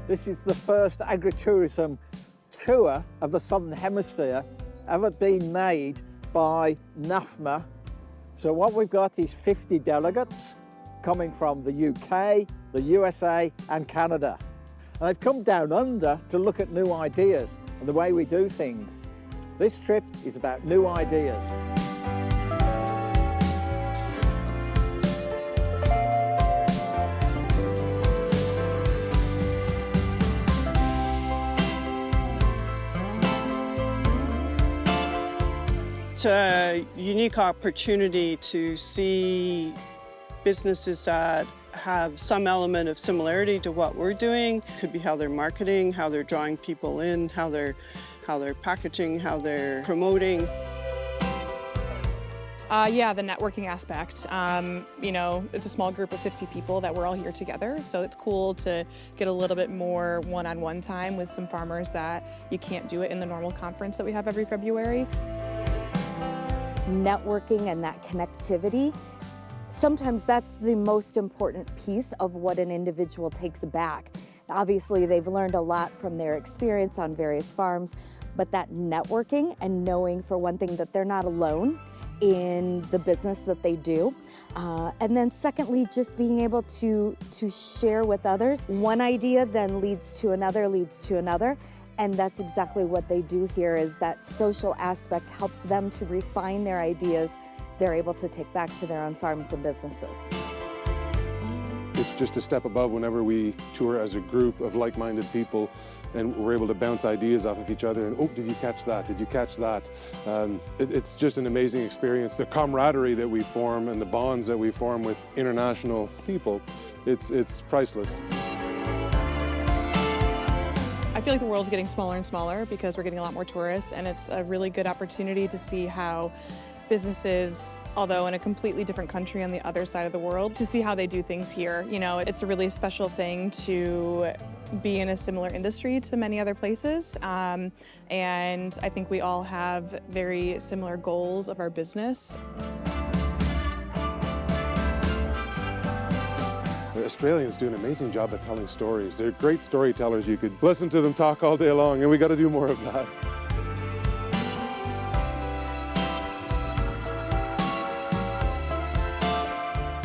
This is the first agritourism tour of the Southern Hemisphere ever been made by NAFDMA. So what we've got is 50 delegates coming from the UK, the USA and Canada. And they've come down under to look at new ideas and the way we do things. This trip is about new ideas. It's a unique opportunity to see businesses that have some element of similarity to what we're doing. Could be how they're marketing, how they're drawing people in, how they're packaging, how they're promoting. Yeah, the networking aspect. You know, it's a small group of 50 people that we're all here together, so it's cool to get a little bit more one-on-one time with some farmers that you can't do it in the normal conference that we have every February. Networking and that connectivity, sometimes that's the most important piece of what an individual takes back. Obviously, they've learned a lot from their experience on various farms, but that networking and knowing, for one thing, that they're not alone in the business that they do. And then secondly, just being able to share with others. One idea then leads to another. And that's exactly what they do here, is that social aspect helps them to refine their ideas they're able to take back to their own farms and businesses. It's just a step above whenever we tour as a group of like-minded people and we're able to bounce ideas off of each other and, oh, did you catch that? Did you catch that? It's just an amazing experience. The camaraderie that we form and the bonds that we form with international people, it's priceless. I feel like the world's getting smaller and smaller because we're getting a lot more tourists, and it's a really good opportunity to see how businesses, although in a completely different country on the other side of the world, to see how they do things here. You know, it's a really special thing to be in a similar industry to many other places, and I think we all have very similar goals of our business. The Australians do an amazing job at telling stories. They're great storytellers. You could listen to them talk all day long, and we got to do more of that.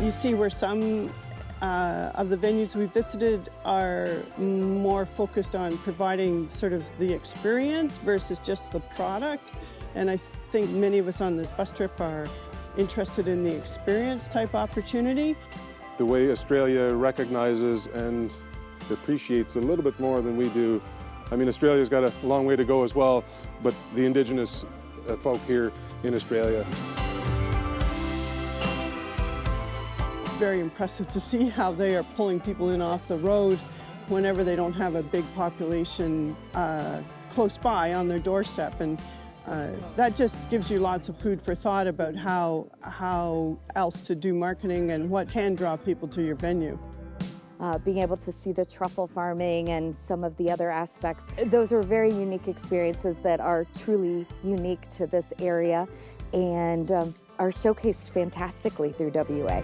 You see where some of the venues we visited are more focused on providing sort of the experience versus just the product. And I think many of us on this bus trip are interested in the experience type opportunity. The way Australia recognizes and appreciates a little bit more than we do. I mean, Australia's got a long way to go as well, but the Indigenous folk here in Australia. Very impressive to see how they are pulling people in off the road whenever they don't have a big population close by on their doorstep. And that just gives you lots of food for thought about how else to do marketing and what can draw people to your venue. Being able to see the truffle farming and some of the other aspects, those are very unique experiences that are truly unique to this area and are showcased fantastically through WA.